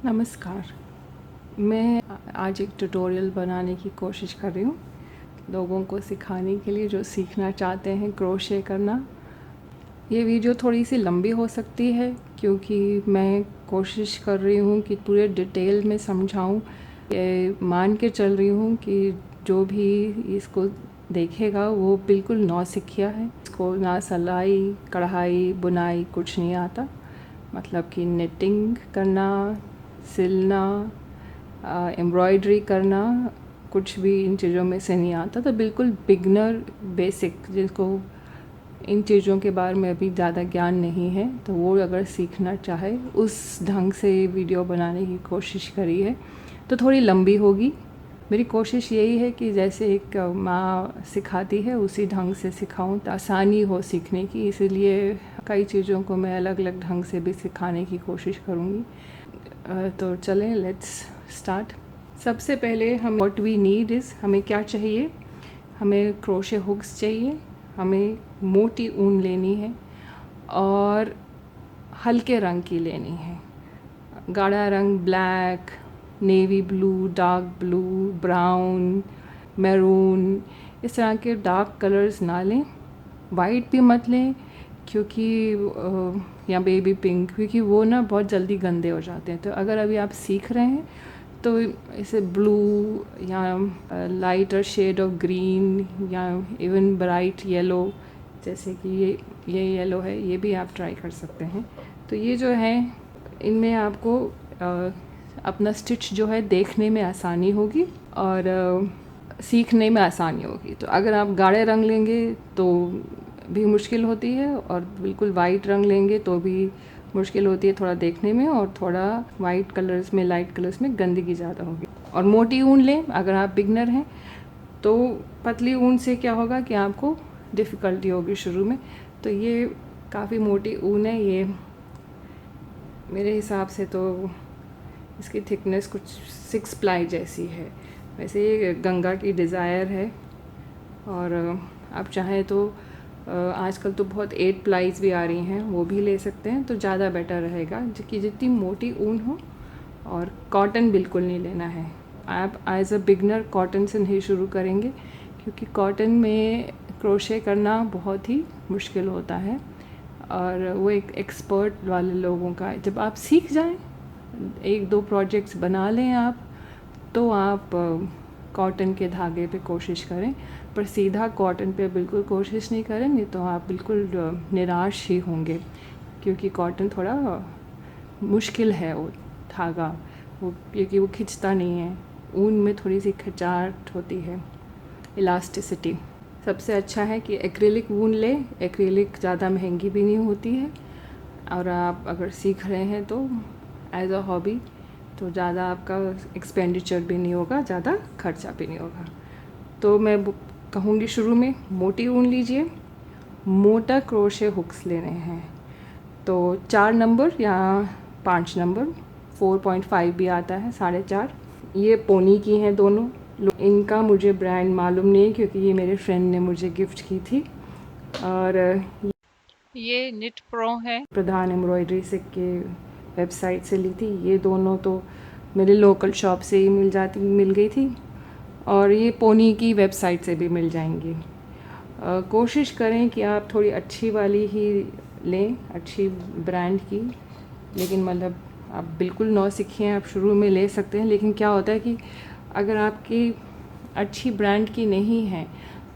नमस्कार। मैं आज एक ट्यूटोरियल बनाने की कोशिश कर रही हूँ लोगों को सिखाने के लिए जो सीखना चाहते हैं क्रोशे करना। ये वीडियो थोड़ी सी लंबी हो सकती है क्योंकि मैं कोशिश कर रही हूँ कि पूरे डिटेल में समझाऊँ। ये मान के चल रही हूँ कि जो भी इसको देखेगा वो बिल्कुल नौसिखिया है। इसको ना सिलाई कढ़ाई बुनाई कुछ नहीं आता, मतलब कि निटिंग करना, सिलना, एम्ब्रॉयडरी करना, कुछ भी इन चीज़ों में से नहीं आता। तो बिल्कुल बिगनर बेसिक जिसको इन चीज़ों के बारे में अभी ज़्यादा ज्ञान नहीं है तो वो अगर सीखना चाहे उस ढंग से वीडियो बनाने की कोशिश करी है। तो थोड़ी लंबी होगी। मेरी कोशिश यही है कि जैसे एक माँ सिखाती है उसी ढंग से सिखाऊं तो आसानी हो सीखने की, इसीलिए कई चीज़ों को मैं अलग अलग ढंग से भी सिखाने की कोशिश करूँगी। तो चलें, लेट्स स्टार्ट। सबसे पहले हम व्हाट वी नीड इज़, हमें क्या चाहिए। हमें क्रोशे हुक्स चाहिए, हमें मोटी ऊन लेनी है और हल्के रंग की लेनी है। गाढ़ा रंग black, navy blue, dark blue, brown, maroon, इस तरह के डार्क कलर्स ना लें। वाइट भी मत लें क्योंकि या बेबी पिंक, क्योंकि वो ना बहुत जल्दी गंदे हो जाते हैं। तो अगर अभी आप सीख रहे हैं तो इसे ब्लू या लाइटर शेड ऑफ ग्रीन या इवन ब्राइट येलो, जैसे कि ये येलो है, ये भी आप ट्राई कर सकते हैं। तो ये जो है इनमें आपको अपना स्टिच जो है देखने में आसानी होगी और सीखने में आसानी होगी। तो अगर आप गाढ़े रंग लेंगे तो भी मुश्किल होती है और बिल्कुल वाइट रंग लेंगे तो भी मुश्किल होती है थोड़ा देखने में, और थोड़ा वाइट कलर्स में, लाइट कलर्स में गंदगी ज़्यादा होगी। और मोटी ऊन लें अगर आप बिगनर हैं। तो पतली ऊन से क्या होगा कि आपको डिफ़िकल्टी होगी शुरू में। तो ये काफ़ी मोटी ऊन है, ये मेरे हिसाब से तो इसकी थिकनेस कुछ 6 प्लाई जैसी है। वैसे ये गंगा की डिज़ायर है और आप चाहें तो आजकल तो बहुत 8 प्लाईज़ भी आ रही हैं, वो भी ले सकते हैं तो ज़्यादा बेटर रहेगा कि जितनी मोटी ऊन हो। और कॉटन बिल्कुल नहीं लेना है। आप एज अ बिगनर कॉटन से नहीं शुरू करेंगे क्योंकि कॉटन में क्रोशे करना बहुत ही मुश्किल होता है और वो एक एक्सपर्ट वाले लोगों का है। जब आप सीख जाएं, 1-2 प्रोजेक्ट्स बना लें आप, तो आप कॉटन के धागे पे कोशिश करें, पर सीधा कॉटन पे बिल्कुल कोशिश नहीं करेंगे तो आप बिल्कुल निराश ही होंगे क्योंकि कॉटन थोड़ा मुश्किल है वो धागा, वो क्योंकि वो खिंचता नहीं है। ऊन में थोड़ी सी खिंचाहट होती है, इलास्टिसिटी। सबसे अच्छा है कि एक्रिलिक ऊन ले। एक्रिलिक ज़्यादा महंगी भी नहीं होती है और आप अगर सीख रहे हैं तो एज अ हॉबी तो ज़्यादा आपका एक्सपेंडिचर भी नहीं होगा, ज़्यादा खर्चा भी नहीं होगा। तो मैं कहूँगी शुरू में मोटी ऊन लीजिए, मोटा क्रोशे हुक्स लेने हैं। तो 4 नंबर या 5 नंबर, 4.5 भी आता है, 4.5। ये पोनी की हैं दोनों। इनका मुझे ब्रांड मालूम नहीं क्योंकि ये मेरे फ्रेंड ने मुझे गिफ्ट की थी। और ये निट प्रो है, प्रधान एम्ब्रॉयडरी से के वेबसाइट से ली थी। ये दोनों तो मेरे लोकल शॉप से ही मिल गई थी और ये पोनी की वेबसाइट से भी मिल जाएंगी। कोशिश करें कि आप थोड़ी अच्छी वाली ही लें, अच्छी ब्रांड की। लेकिन मतलब आप बिल्कुल नौसिखिए हैं, आप शुरू में ले सकते हैं। लेकिन क्या होता है कि अगर आपकी अच्छी ब्रांड की नहीं है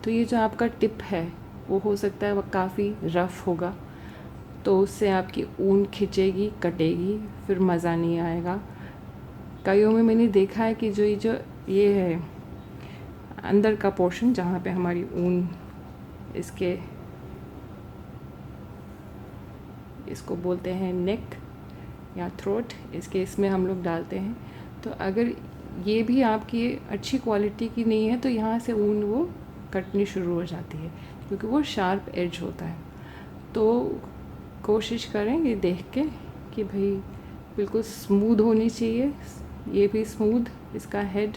तो ये जो आपका टिप है वो हो सकता है वो काफ़ी रफ़ होगा, तो उससे आपकी ऊन खिंचेगी, कटेगी, फिर मज़ा नहीं आएगा। कईयों में मैंने देखा है कि जो ये है अंदर का पोर्शन जहाँ पे हमारी ऊन इसके इसको बोलते हैं नेक या थ्रोट, इसमें हम लोग डालते हैं। तो अगर ये भी आपकी अच्छी क्वालिटी की नहीं है तो यहाँ से ऊन वो कटनी शुरू हो जाती है क्योंकि वो शार्प एज होता है। तो कोशिश करें ये देख के कि भाई बिल्कुल स्मूथ होनी चाहिए। ये भी स्मूथ इसका हेड,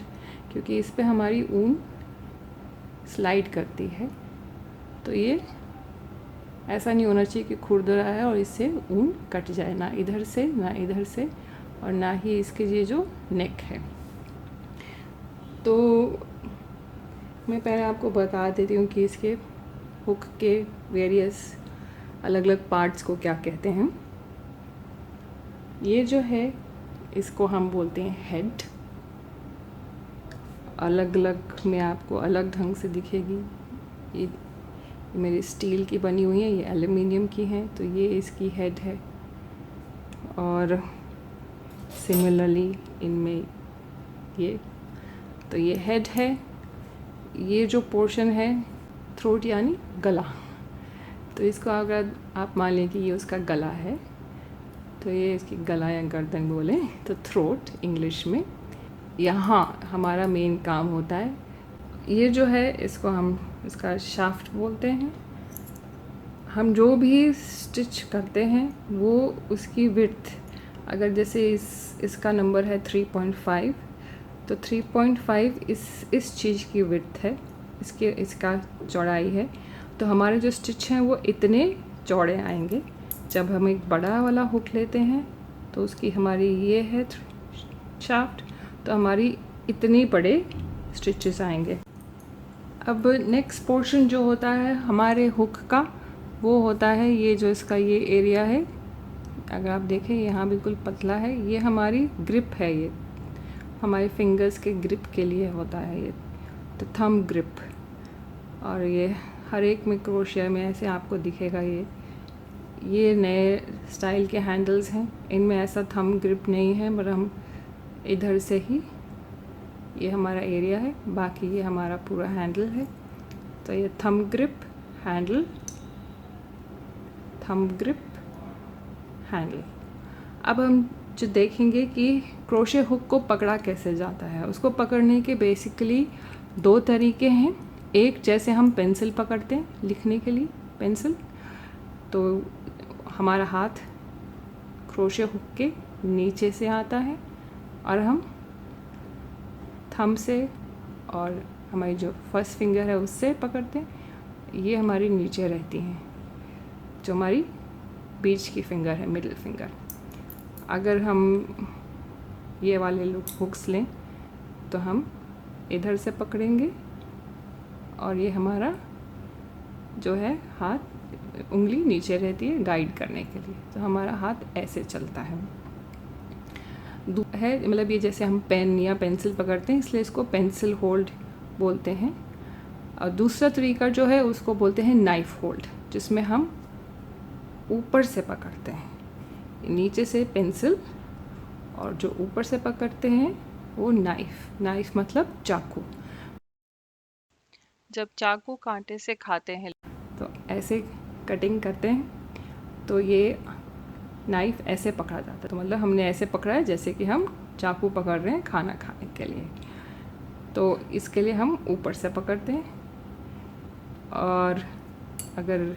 क्योंकि इस पे हमारी ऊन स्लाइड करती है। तो ये ऐसा नहीं होना चाहिए कि खुरदरा है और इससे ऊन कट जाए, ना इधर से ना इधर से, और ना ही इसके ये जो नेक है। तो मैं पहले आपको बता देती हूँ कि इसके हुक के वेरियस अलग अलग पार्ट्स को क्या कहते हैं। ये जो है इसको हम बोलते हैं हेड। अलग अलग में आपको अलग ढंग से दिखेगी। ये मेरी स्टील की बनी हुई है, ये एल्युमिनियम की है, तो ये इसकी हेड है। और सिमिलरली इनमें ये, तो ये हेड है। ये जो पोर्शन है थ्रोट यानी गला, तो इसको अगर आप मान लें कि ये उसका गला है, तो ये इसकी गला या गर्दन बोले तो थ्रोट इंग्लिश में। यहाँ हमारा मेन काम होता है। ये जो है इसको हम इसका शाफ्ट बोलते हैं। हम जो भी स्टिच करते हैं वो उसकी विड्थ, अगर जैसे इसका नंबर है 3.5, तो 3.5 इस चीज़ की विड्थ है, इसका चौड़ाई है। तो हमारे जो स्टिच हैं वो इतने चौड़े आएंगे। जब हम एक बड़ा वाला हुक लेते हैं तो उसकी हमारी ये है शाफ्ट, तो हमारी इतनी बड़े स्टिचेस आएंगे। अब नेक्स्ट पोर्शन जो होता है हमारे हुक का, वो होता है ये जो इसका ये एरिया है। अगर आप देखें यहाँ बिल्कुल पतला है, ये हमारी ग्रिप है, ये हमारे फिंगर्स के ग्रिप के लिए होता है ये, तो थंब ग्रिप। और ये हर एक में क्रोशिया में ऐसे आपको दिखेगा। ये नए स्टाइल के हैंडल्स हैं, इनमें ऐसा थंब ग्रिप नहीं है, पर हम इधर से ही, ये हमारा एरिया है, बाकी ये हमारा पूरा हैंडल है। तो ये thumb grip handle, thumb grip handle. अब हम जो देखेंगे कि क्रोशे हुक को पकड़ा कैसे जाता है। उसको पकड़ने के बेसिकली दो तरीके हैं। एक, जैसे हम पेंसिल पकड़ते हैं लिखने के लिए पेंसिल, तो हमारा हाथ क्रोशे हुक के नीचे से आता है और हम थंब से और हमारी जो फर्स्ट फिंगर है उससे पकड़ते हैं। ये हमारी नीचे रहती हैं, जो हमारी बीच की फिंगर है, मिडिल फिंगर। अगर हम ये वाले हुक्स लें तो हम इधर से पकड़ेंगे और ये हमारा जो है हाथ, उंगली नीचे रहती है गाइड करने के लिए, तो हमारा हाथ ऐसे चलता है। मतलब ये जैसे हम पेन या पेंसिल पकड़ते हैं, इसलिए इसको पेंसिल होल्ड बोलते हैं। और दूसरा तरीका जो है उसको बोलते हैं नाइफ होल्ड, जिसमें हम ऊपर से पकड़ते हैं, नीचे से पेंसिल, और जो ऊपर से पकड़ते हैं वो नाइफ। नाइफ मतलब चाकू। जब चाकू कांटे से खाते हैं तो ऐसे कटिंग करते हैं, तो ये नाइफ ऐसे पकड़ा जाता है। तो मतलब हमने ऐसे पकड़ा है जैसे कि हम चाकू पकड़ रहे हैं खाना खाने के लिए। तो इसके लिए हम ऊपर से पकड़ते हैं। और अगर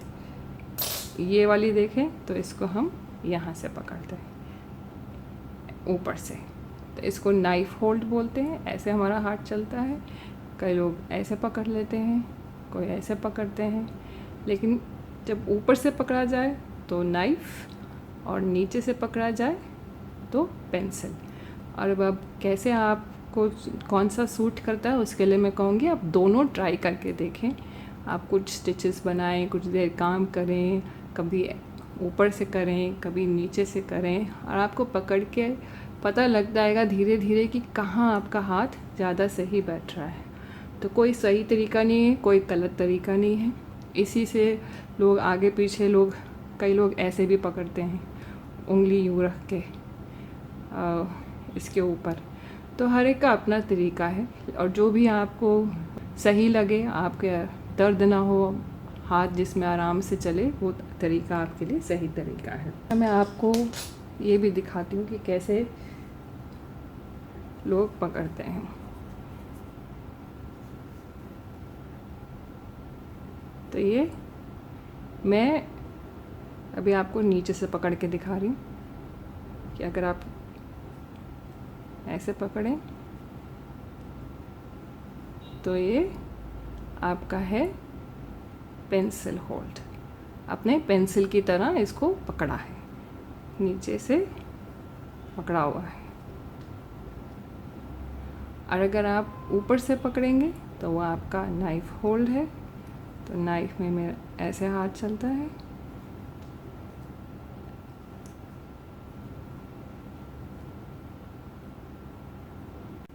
ये वाली देखें तो इसको हम यहाँ से पकड़ते हैं ऊपर से, तो इसको नाइफ होल्ड बोलते हैं। ऐसे हमारा हाथ चलता है। कई लोग ऐसे पकड़ लेते हैं, कोई ऐसे पकड़ते हैं, लेकिन जब ऊपर से पकड़ा जाए तो नाइफ और नीचे से पकड़ा जाए तो पेंसिल। और अब कैसे आपको कौन सा सूट करता है उसके लिए मैं कहूँगी आप दोनों ट्राई करके देखें। आप कुछ स्टिचेस बनाएं, कुछ देर काम करें, कभी ऊपर से करें, कभी नीचे से करें, और आपको पकड़ के पता लग जाएगा धीरे धीरे कि कहाँ आपका हाथ ज़्यादा सही बैठ रहा है। तो कोई सही तरीका नहीं है, कोई गलत तरीका नहीं है। इसी से लोग आगे पीछे कई लोग ऐसे भी पकड़ते हैं, उंगली यूँ रख के इसके ऊपर। तो हर एक का अपना तरीका है, और जो भी आपको सही लगे, आपके दर्द ना हो, हाथ जिसमें आराम से चले, वो तरीका आपके लिए सही तरीका है। मैं आपको ये भी दिखाती हूँ कि कैसे लोग पकड़ते हैं। तो ये मैं अभी आपको नीचे से पकड़ के दिखा रही हूँ कि अगर आप ऐसे पकड़ें तो ये आपका है पेंसिल होल्ड। आपने पेंसिल की तरह इसको पकड़ा है नीचे से पकड़ा हुआ है। और अगर आप ऊपर से पकड़ेंगे तो वो आपका नाइफ होल्ड है। तो नाइफ में मेरा ऐसे हाथ चलता है।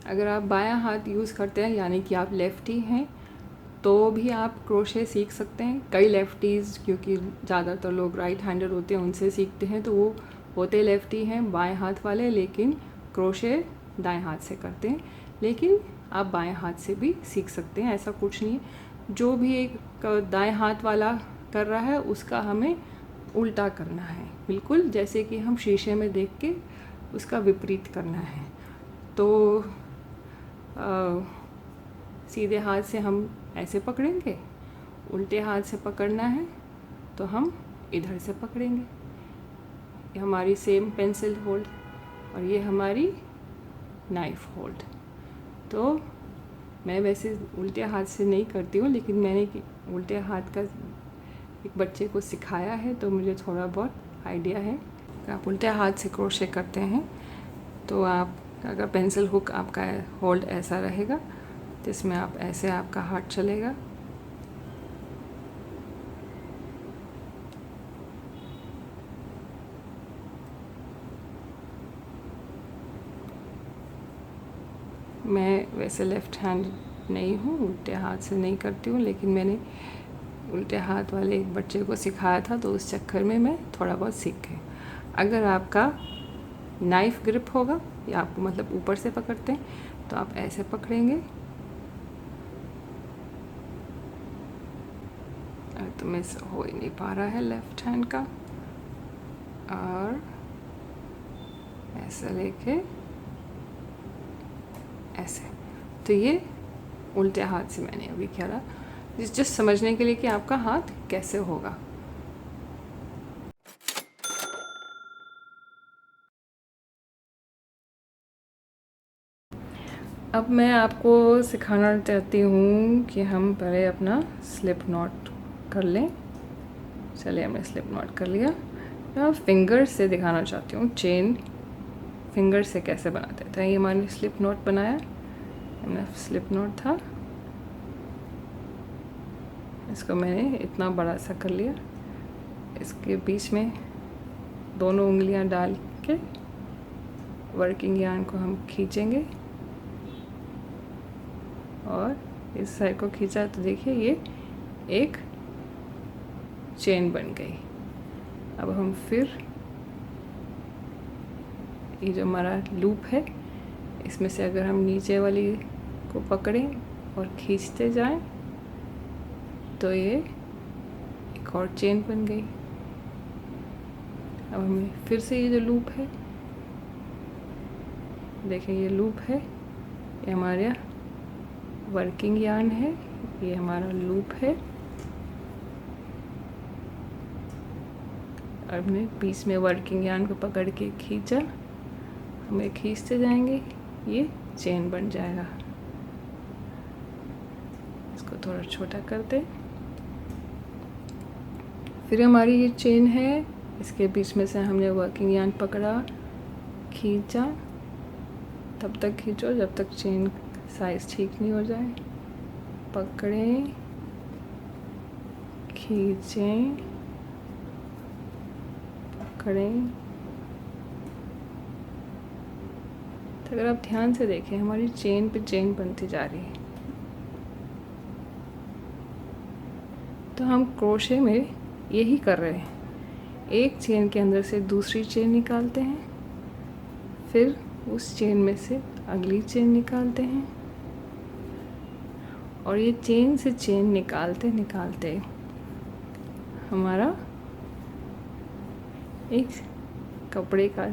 अगर आप बायां हाथ यूज़ करते हैं, यानी कि आप लेफ्टी हैं, तो भी आप क्रोशे सीख सकते हैं। कई लेफ्टीज़, क्योंकि ज़्यादातर लोग राइट हैंडर होते हैं, उनसे सीखते हैं, तो वो होते लेफ्टी हैं बाएं हाथ वाले, लेकिन क्रोशे दाएं हाथ से करते हैं। लेकिन आप बाएं हाथ से भी सीख सकते हैं, ऐसा कुछ नहीं है। जो भी एक दाएं हाथ वाला कर रहा है उसका हमें उल्टा करना है, बिल्कुल जैसे कि हम शीशे में देख के उसका विपरीत करना है। तो सीधे हाथ से हम ऐसे पकड़ेंगे, उल्टे हाथ से पकड़ना है तो हम इधर से पकड़ेंगे। ये हमारी सेम पेंसिल होल्ड और ये हमारी नाइफ होल्ड। तो मैं वैसे उल्टे हाथ से नहीं करती हूँ, लेकिन मैंने उल्टे हाथ का एक बच्चे को सिखाया है, तो मुझे थोड़ा बहुत आइडिया है। आप उल्टे हाथ से क्रोशे करते हैं तो आप अगर पेंसिल हुक आपका होल्ड ऐसा रहेगा, जिसमें आप ऐसे आपका हाथ चलेगा, मैं वैसे लेफ़्ट हैंड नहीं हूँ, उल्टे हाथ से नहीं करती हूँ, लेकिन मैंने उल्टे हाथ वाले एक बच्चे को सिखाया था, तो उस चक्कर में मैं थोड़ा बहुत सीख गई। अगर आपका नाइफ ग्रिप होगा या आप मतलब ऊपर से पकड़ते हैं, तो आप ऐसे पकड़ेंगे। तो मैं हो ही नहीं पा रहा है लेफ्ट हैंड का, और ऐसे लेके ऐसे। तो ये उल्टे हाथ से मैंने अभी करा, जस्ट समझने के लिए कि आपका हाथ कैसे होगा। अब मैं आपको सिखाना चाहती हूँ कि हम पहले अपना स्लिप नॉट कर लें। चलिए, हमने स्लिप नॉट कर लिया। मैं फिंगर से दिखाना चाहती हूँ चेन फिंगर से कैसे बनाते थे। ये हमारे स्लिप नॉट बनाया, हमने स्लिप नॉट था, इसको मैंने इतना बड़ा सा कर लिया। इसके बीच में दोनों उंगलियां डाल के वर्किंग यार्न को हम खींचेंगे, और इस साइड को खींचा तो देखिए ये एक चेन बन गई। अब हम फिर ये जो हमारा लूप है, इसमें से अगर हम नीचे वाली को पकड़ें और खींचते जाएं, तो ये एक और चेन बन गई। अब हमें फिर से ये जो लूप है, देखिए ये लूप है, ये हमारा वर्किंग यार्न है, ये हमारा लूप है। और हमने बीच में वर्किंग यार्न को पकड़ के खींचा, हमें खींचते जाएंगे, ये चेन बन जाएगा। इसको थोड़ा छोटा करते, फिर हमारी ये चेन है, इसके बीच में से हमने वर्किंग यार्न पकड़ा, खींचा, तब तक खींचो जब तक चेन साइज ठीक नहीं हो जाए। पकड़ें, खींचें, पकड़ें। तो अगर आप ध्यान से देखें, हमारी चेन पे चेन बनती जा रही है। तो हम क्रोशे में यही कर रहे हैं, एक चेन के अंदर से दूसरी चेन निकालते हैं, फिर उस चेन में से अगली चेन निकालते हैं, और ये चेन से चेन निकालते निकालते हमारा एक कपड़े का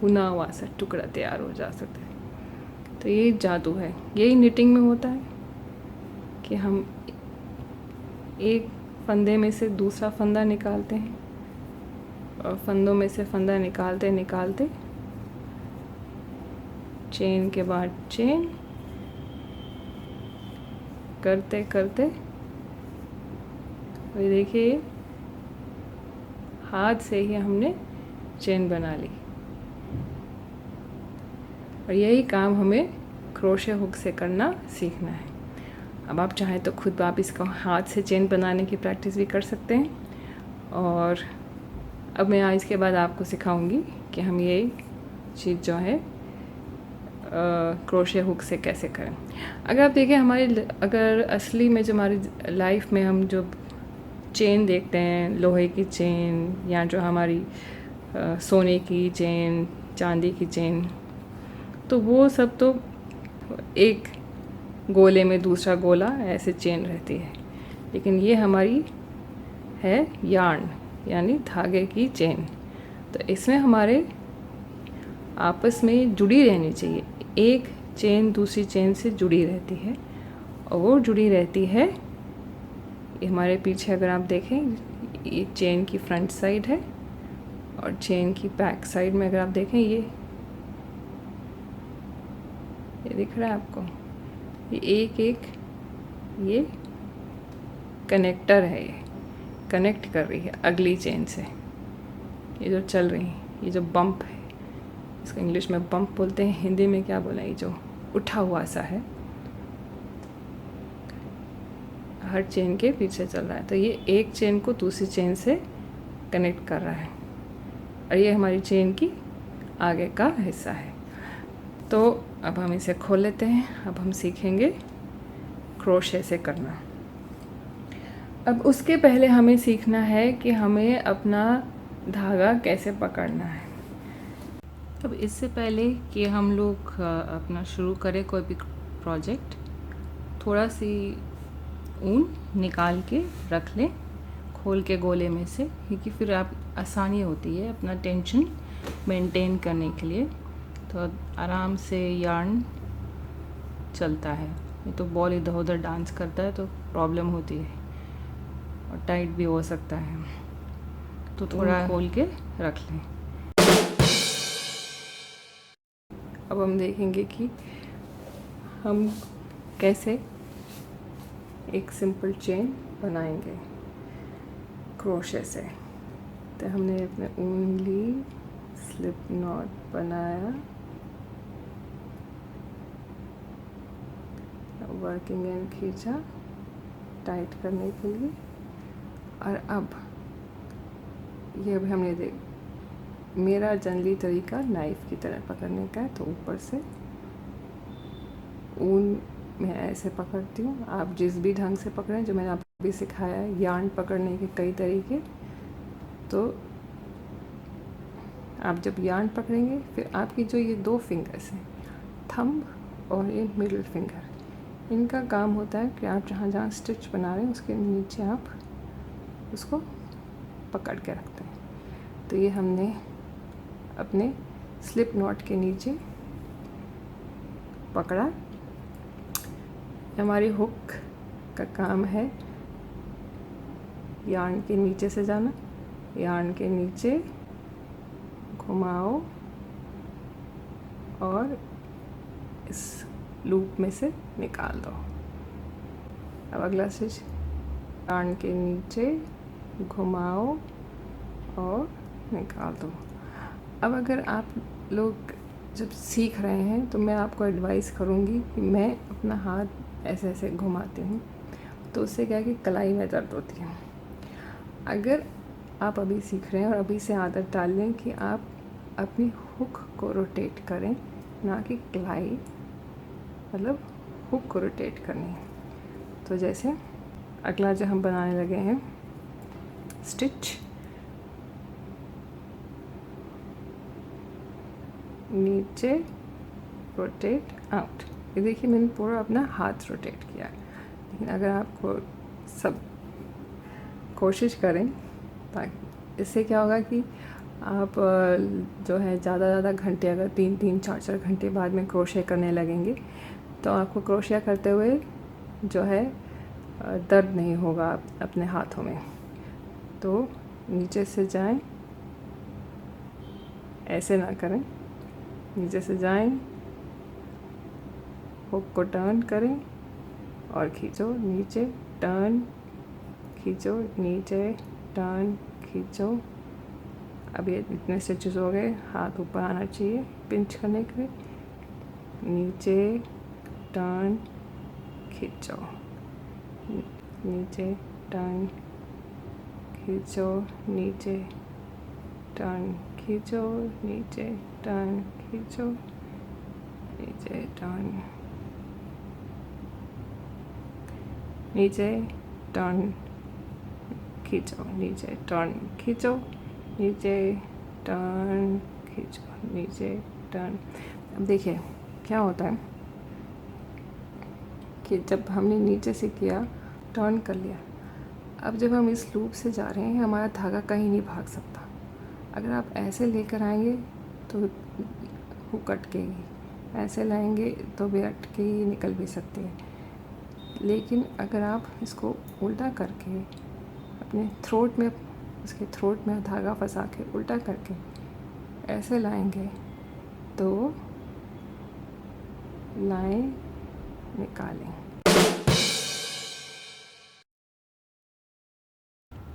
बुना हुआ सा टुकड़ा तैयार हो जा सकता है। तो ये जादू है, यही निटिंग में होता है कि हम एक फंदे में से दूसरा फंदा निकालते हैं, और फंदों में से फंदा निकालते निकालते चेन के बाद चेन करते करते, और देखिए हाथ से ही हमने चेन बना ली। और यही काम हमें क्रोशे हुक से करना सीखना है। अब आप चाहें तो खुद आप इसको हाथ से चेन बनाने की प्रैक्टिस भी कर सकते हैं। और अब मैं आज के बाद आपको सिखाऊंगी कि हम ये चीज़ जो है क्रोशे हुक से कैसे करें। अगर आप देखें अगर असली में जो हमारी लाइफ में हम जो चेन देखते हैं, लोहे की चेन या जो हमारी सोने की चेन, चांदी की चेन, तो वो सब तो एक गोले में दूसरा गोला ऐसे चेन रहती है। लेकिन ये हमारी है यार्न यानी धागे की चेन। तो इसमें हमारे आपस में जुड़ी रहनी चाहिए, एक चेन दूसरी चेन से जुड़ी रहती है और वो जुड़ी रहती है। ये हमारे पीछे अगर आप देखें, ये चेन की फ्रंट साइड है और चेन की बैक साइड में अगर आप देखें, ये दिख रहा है आपको, ये एक ये कनेक्टर है, ये कनेक्ट कर रही है अगली चेन से। ये जो चल रही है, ये जो बम्प है, इसको इंग्लिश में बम्प बोलते हैं, हिंदी में क्या बोला, ये जो उठा हुआ सा है, हर चेन के पीछे चल रहा है। तो ये एक चेन को दूसरी चेन से कनेक्ट कर रहा है और ये हमारी चेन की आगे का हिस्सा है। तो अब हम इसे खोल लेते हैं। अब हम सीखेंगे क्रोशे से करना। अब उसके पहले हमें सीखना है कि हमें अपना धागा कैसे पकड़ना है। अब इससे पहले कि हम लोग अपना शुरू करें कोई भी प्रोजेक्ट, थोड़ा सी ऊन निकाल के रख लें खोल के गोले में से, क्योंकि फिर आप आसानी होती है अपना टेंशन मेंटेन करने के लिए। तो आराम से यार्न चलता है, ये तो बॉल इधर उधर डांस करता है तो प्रॉब्लम होती है और टाइट भी हो सकता है। तो थोड़ा खोल के रख लें। अब हम देखेंगे कि हम कैसे एक सिंपल चेन बनाएंगे क्रोशे से। तो हमने अपने ऊन ली, स्लिप नॉट बनाया, वर्किंग एंड खींचा टाइट करने के लिए। और अब ये भी हमने मेरा जनरली तरीका नाइफ़ की तरह पकड़ने का है, तो ऊपर से ऊन मैं ऐसे पकड़ती हूँ। आप जिस भी ढंग से पकड़ें, जो मैंने आपको भी सिखाया है, यार्न पकड़ने के कई तरीके। तो आप जब यार्न पकड़ेंगे, फिर आपकी जो ये दो फिंगर्स हैं, थंब और ये मिडिल फिंगर, इनका काम होता है कि आप जहाँ जहाँ स्टिच बना रहे हैं उसके नीचे आप उसको पकड़ के रखते हैं। तो ये हमने अपने स्लिप नॉट के नीचे पकड़ा। हमारी हुक का काम है यार्न के नीचे से जाना, यार्न के नीचे घुमाओ और इस लूप में से निकाल दो। अब अगला स्टिच, यार्न के नीचे घुमाओ और निकाल दो। अब अगर आप लोग जब सीख रहे हैं तो मैं आपको एडवाइस करूँगी कि मैं अपना हाथ ऐसे ऐसे घुमाती हूँ, तो उससे क्या है कि कलाई में दर्द होती है। अगर आप अभी सीख रहे हैं और अभी से आदत डाल लें कि आप अपनी हुक को रोटेट करें, ना कि कलाई, मतलब हुक को रोटेट करनी है। तो जैसे अगला जो हम बनाने लगे हैं स्टिच, नीचे रोटेट आउट। ये देखिए मैंने पूरा अपना हाथ रोटेट किया। लेकिन अगर आपको सब कोशिश करें, ताकि इससे क्या होगा कि आप जो है ज़्यादा घंटे, अगर 3-3, 4-4 घंटे बाद में क्रोशे करने लगेंगे, तो आपको क्रोशे करते हुए जो है दर्द नहीं होगा अपने हाथों में। तो नीचे से जाएं, ऐसे ना करें, नीचे से जाएं, हुक को टर्न करें और खींचो, नीचे टर्न, खींचो, नीचे टर्न, खींचो। अब ये इतने स्टिचेस हो गए, हाथ ऊपर आना चाहिए पिंच करने के लिए। नीचे टर्न खींचो, नीचे टर्न खींचो, नीचे टर्न खींचो, नीचे टर्न खींचो, नीचे टर्न, नीचे टर्न खींचो, नीचे टर्न खींचो, नीचे टर्न खींचो, नीचे टर्न। अब देखिए क्या होता है कि जब हमने नीचे से किया, टर्न कर लिया, अब जब हम इस लूप से जा रहे हैं हमारा धागा कहीं नहीं भाग सकता। अगर आप ऐसे लेकर आएंगे तो हुक अटकेगी, ऐसे लाएंगे तो भी अटके ही निकल भी सकती है। लेकिन अगर आप इसको उल्टा करके अपने थ्रोट में, उसके थ्रोट में धागा फंसा के उल्टा करके ऐसे लाएंगे तो लाइन निकालें।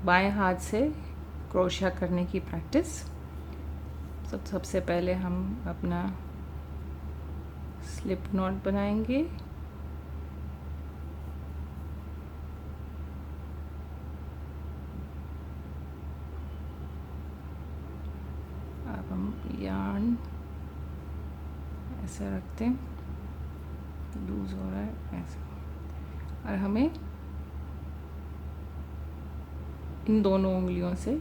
बाएं हाथ से क्रोशिया करने की प्रैक्टिस। सबसे पहले हम अपना स्लिप नॉट बनाएंगे। अब हम यार्न ऐसे रखते हैं, लूज हो रहा है ऐसे, और हमें इन दोनों उंगलियों से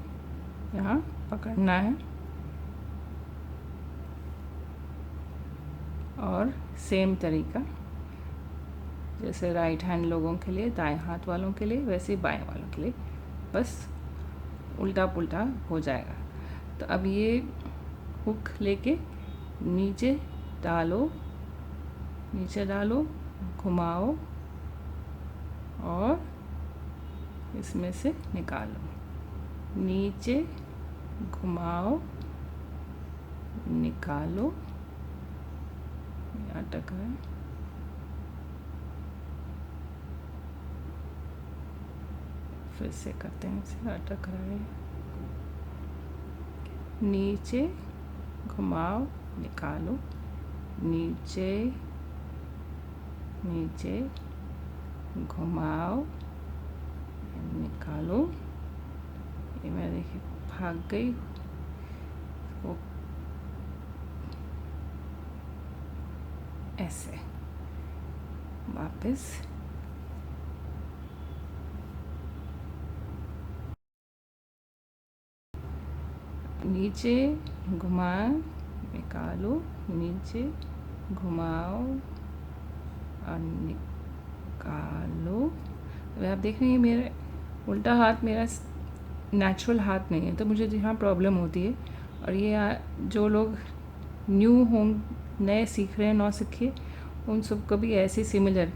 यहाँ पकड़ना है और सेम तरीका जैसे राइट हैंड लोगों के लिए, दाएं हाथ वालों के लिए, वैसे बाएं वालों के लिए, बस उल्टा पुल्टा हो जाएगा। तो अब ये हुक लेके नीचे डालो, नीचे डालो, घुमाओ और इसमें से निकालो, नीचे घुमाओ, निकालो, अटक रहा है, फिर से करते हैं, इसे अटक रहा है, नीचे घुमाओ, निकालो, नीचे, नीचे घुमाओ, निकालो। ये मैं देखिए भाग गई, वो ऐसे वापस नीचे घुमाओ, निकालो, नीचे घुमाओ और निकालो। अब आप देख रहे हैं मेरा उल्टा हाथ मेरा नेचुरल हाथ नहीं है, तो मुझे यहाँ प्रॉब्लम होती है। और ये जो लोग न्यू हों, नए सीख रहे हैं, नौ सीखे, उन सबको भी ऐसे सिमिलर,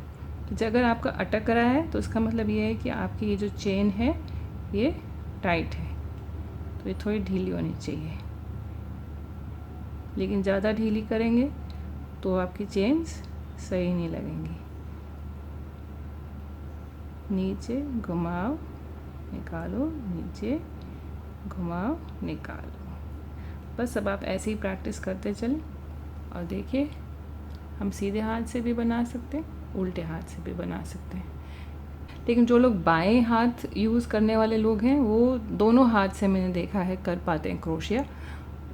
तो अगर आपका अटक रहा है तो इसका मतलब ये है कि आपकी ये जो चेन है ये टाइट है, तो ये थोड़ी ढीली होनी चाहिए। लेकिन ज़्यादा ढीली करेंगे तो आपकी चेन्स सही नहीं लगेंगी। नीचे घुमाओ, निकालो, नीचे घुमाओ, निकालो। बस अब आप ऐसे ही प्रैक्टिस करते चलें और देखिए हम सीधे हाथ से भी बना सकते हैं, उल्टे हाथ से भी बना सकते हैं। लेकिन जो लोग बाएं हाथ यूज़ करने वाले लोग हैं वो दोनों हाथ से मैंने देखा है कर पाते हैं क्रोशिया,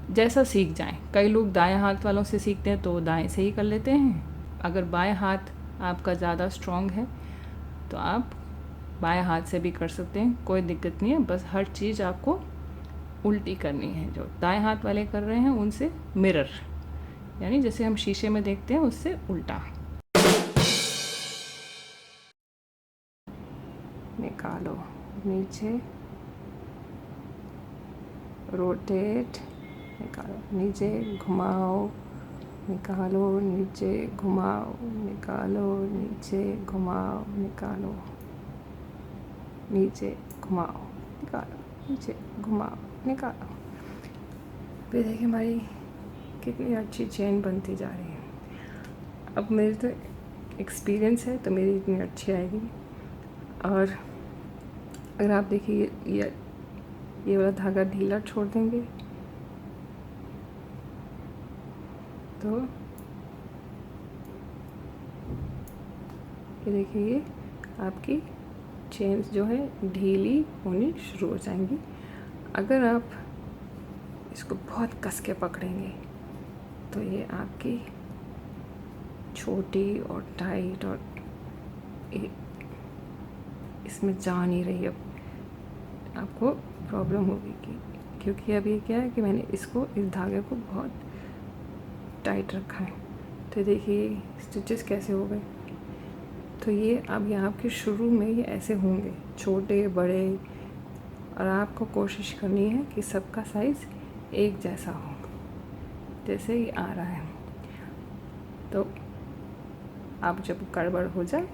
जैसा सीख जाएं। कई लोग दाएं हाथ वालों से सीखते हैं तो दाएं से ही कर लेते हैं। अगर बाएं हाथ आपका ज़्यादा स्ट्रॉन्ग है तो आप बाएं हाथ से भी कर सकते हैं, कोई दिक्कत नहीं है। बस हर चीज़ आपको उल्टी करनी है। जो दाएं हाथ वाले कर रहे हैं उनसे मिरर, यानी जैसे हम शीशे में देखते हैं उससे उल्टा। निकालो, नीचे, रोटेट, निकालो, नीचे घुमाओ, निकालो, नीचे घुमाओ, निकालो, नीचे घुमाओ, निकालो, नीचे घुमाओ, निकालो, नीचे घुमाओ, निकालो। फिर देखिए हमारी कितनी अच्छी चेन बनती जा रही है। अब मेरे तो एक्सपीरियंस है तो मेरी इतनी अच्छी आएगी। और अगर आप देखिए ये वाला धागा ढीला छोड़ देंगे तो ये देखिए ये आपकी चेन्स जो है ढीली होनी शुरू हो जाएंगी। अगर आप इसको बहुत कस के पकड़ेंगे तो ये आपकी छोटी और टाइट और इसमें जा नहीं रही, अब आपको प्रॉब्लम होगी क्योंकि अब ये क्या है कि मैंने इसको इस धागे को बहुत टाइट रखा है। तो देखिए स्टिचेस कैसे हो गए। तो ये अब यहाँ के शुरू में ये ऐसे होंगे छोटे बड़े, और आपको कोशिश करनी है कि सबका साइज़ एक जैसा हो, जैसे ही आ रहा है। तो आप जब गड़बड़ हो जाए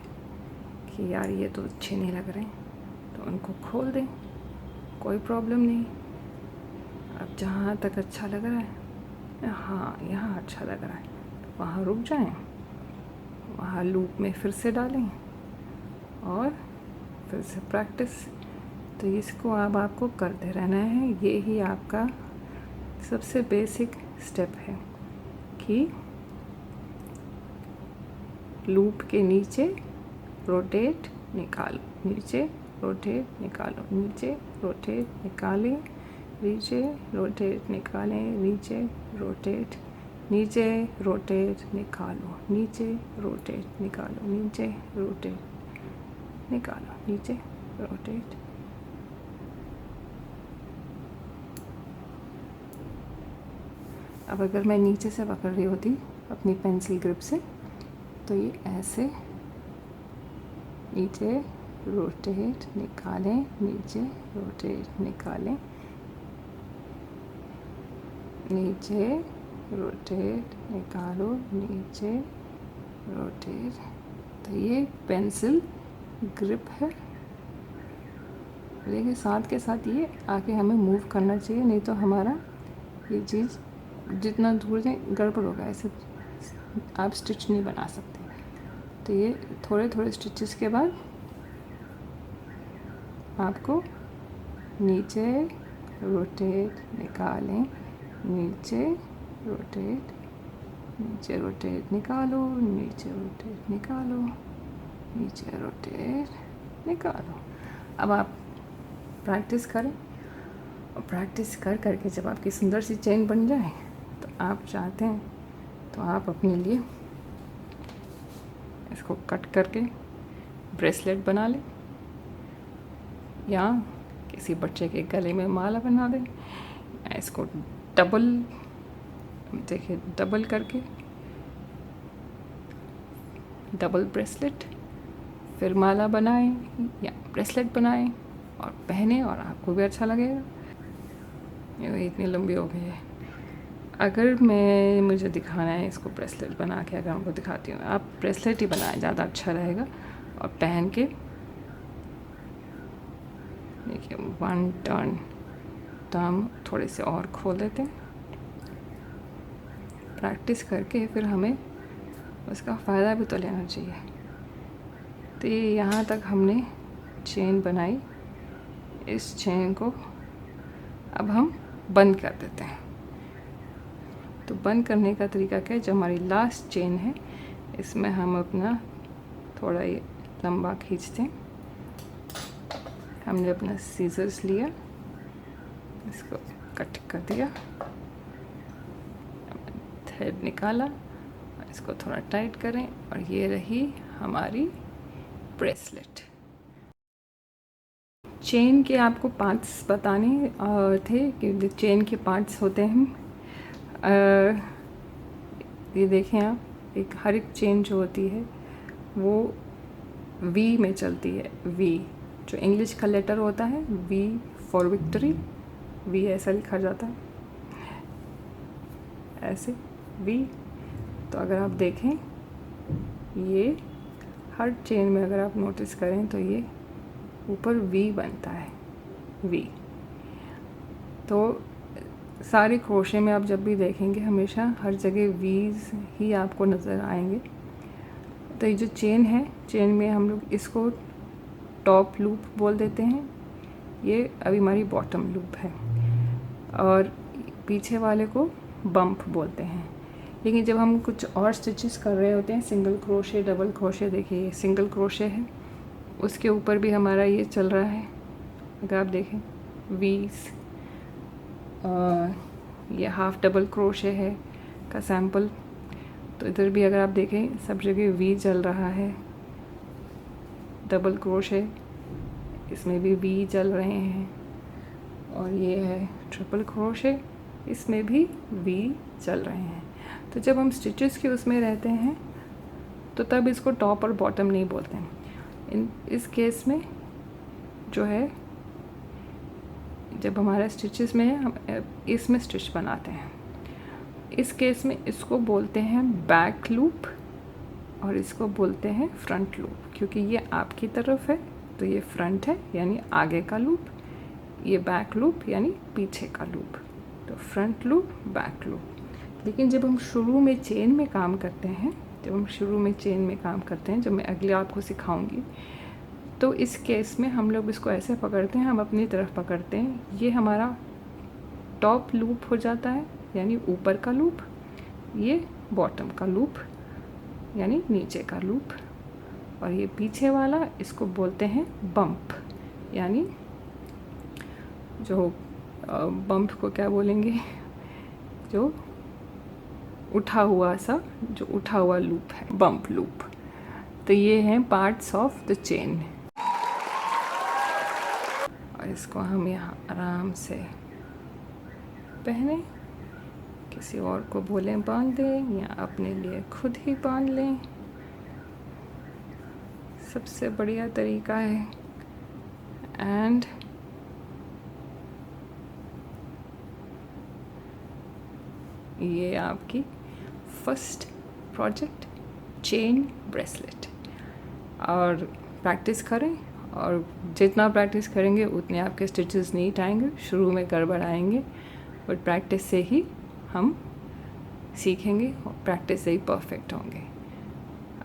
कि यार ये तो अच्छे नहीं लग रहे तो उनको खोल दें, कोई प्रॉब्लम नहीं। अब जहाँ तक अच्छा लग रहा है, हाँ यहाँ अच्छा लग रहा है तो वहाँ रुक जाएं, वहाँ लूप में फिर से डालें और फिर से प्रैक्टिस। तो इसको अब आपको करते रहना है। ये ही आपका सबसे बेसिक स्टेप है कि लूप के नीचे रोटेट निकालो, नीचे रोटेट निकालो, नीचे रोटेट निकालें, नीचे रोटेट निकालें, नीचे रोटेट, नीचे रोटेट निकालो, नीचे रोटेट निकालो, नीचे रोटेट निकालो, नीचे रोटेट। अब अगर मैं नीचे से पकड़ रही होती अपनी पेंसिल ग्रिप से तो ये ऐसे नीचे रोटेट निकालें, नीचे रोटेट निकालें, नीचे रोटेट निकालो, नीचे रोटेट। तो ये पेंसिल ग्रिप है, लेकिन साथ के साथ ये आगे हमें मूव करना चाहिए, नहीं तो हमारा ये चीज़ जितना दूर जाए गड़बड़ होगा, ऐसे आप स्टिच नहीं बना सकते। तो ये थोड़े थोड़े स्टिचेस के बाद आपको नीचे रोटेट निकालें, नीचे रोटेट, नीचे रोटेट निकालो, नीचे रोटेट निकालो, नीचे रोटेट निकालो। अब आप प्रैक्टिस करें और प्रैक्टिस कर करके जब आपकी सुंदर सी चेन बन जाए तो आप चाहते हैं तो आप अपने लिए इसको कट करके ब्रेसलेट बना लें या किसी बच्चे के गले में माला बना दें। इसको डबल, देखिए डबल करके डबल ब्रेसलेट, फिर माला बनाएं या ब्रेसलेट बनाएं और पहने और आपको भी अच्छा लगेगा। ये इतनी लंबी हो गई है। अगर मुझे दिखाना है इसको ब्रेसलेट बना के, अगर आपको दिखाती हूँ, आप ब्रेसलेट ही बनाएं, ज़्यादा अच्छा रहेगा। और पहन के देखिए 1 टर्न थोड़े से और खोल देते हैं। प्रैक्टिस करके फिर हमें उसका फ़ायदा भी तो लेना चाहिए। तो ये यहाँ तक हमने चेन बनाई, इस चेन को अब हम बंद कर देते हैं। तो बंद करने का तरीका क्या है, जो हमारी लास्ट चेन है इसमें हम अपना थोड़ा ये लंबा खींचते हैं। हमने अपना सीजर्स लिया, इसको कट कर दिया, थ्रेड निकाला और इसको थोड़ा टाइट करें और ये रही हमारी ब्रेसलेट। चेन के आपको पार्ट्स बताने थे कि चेन के पार्ट्स होते हैं। ये देखें आप, हर एक चेन जो होती है वो वी में चलती है। वी जो इंग्लिश का लेटर होता है, वी फॉर विक्ट्री, वी ऐसा लिखा जाता है, ऐसे वी। तो अगर आप देखें ये हर चेन में अगर आप नोटिस करें तो ये ऊपर वी बनता है, वी। तो सारे क्रोशे में आप जब भी देखेंगे हमेशा हर जगह वीज ही आपको नज़र आएंगे। तो ये जो चेन है, चेन में हम लोग इसको टॉप लूप बोल देते हैं, ये अभी हमारी बॉटम लूप है, और पीछे वाले को बम्प बोलते हैं। लेकिन जब हम कुछ और स्टिचेस कर रहे होते हैं, सिंगल क्रोशे, डबल क्रोशे, देखिए ये सिंगल क्रोशे है, उसके ऊपर भी हमारा ये चल रहा है। अगर आप देखें वीज, ये हाफ डबल क्रोशे है का सैम्पल, तो इधर भी अगर आप देखें सब जगह वी चल रहा है। डबल क्रोशे, इसमें भी वी चल रहे हैं, और ये है ट्रिपल क्रोशे, इसमें भी वी चल रहे हैं। तो जब हम स्टिचेस के उसमें रहते हैं तो तब इसको टॉप और बॉटम नहीं बोलते हैं। इस केस में जो है, जब हमारा स्टिचेस में है, हम इसमें स्टिच बनाते हैं। इस केस में इसको बोलते हैं बैक लूप और इसको बोलते हैं फ्रंट लूप। क्योंकि ये आपकी तरफ है तो ये फ्रंट है यानी आगे का लूप, ये बैक लूप यानी पीछे का लूप। तो फ्रंट लूप, बैक लूप। लेकिन जब हम शुरू में चेन में काम करते हैं, जो मैं अगले आपको सिखाऊंगी, तो इस केस में हम लोग इसको ऐसे पकड़ते हैं, हम अपनी तरफ पकड़ते हैं। ये हमारा टॉप लूप हो जाता है यानी ऊपर का लूप, ये बॉटम का लूप यानी नीचे का लूप, और ये पीछे वाला इसको बोलते हैं बम्प। यानी जो बम्प को क्या बोलेंगे, जो उठा हुआ लूप है, बम्प लूप। तो ये हैं पार्ट्स ऑफ द चेन, और इसको हम यहाँ आराम से पहने, किसी और को बोलें बांध दें या अपने लिए खुद ही बांध लें, सबसे बढ़िया तरीका है। एंड ये आपकी फर्स्ट प्रोजेक्ट चेन ब्रेसलेट। और प्रैक्टिस करें, और जितना प्रैक्टिस करेंगे उतने आपके स्टिचेस नीट आएंगे। शुरू में गड़बड़ आएंगे, बट प्रैक्टिस से ही हम सीखेंगे और प्रैक्टिस से ही परफेक्ट होंगे।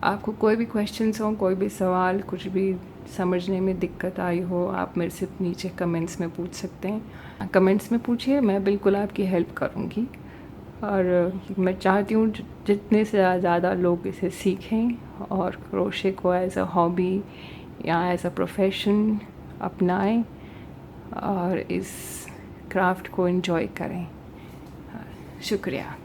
आपको कोई भी क्वेश्चंस हो, कोई भी सवाल, कुछ भी समझने में दिक्कत आई हो, आप मेरे से नीचे कमेंट्स में पूछ सकते हैं। कमेंट्स में पूछिए, मैं बिल्कुल आपकी हेल्प करूँगी। और मैं चाहती हूँ जितने से ज़्यादा लोग इसे सीखें और क्रोशे को एज अ हॉबी या एज अ प्रोफेशन अपनाएं और इस क्राफ्ट को एंजॉय करें। शुक्रिया।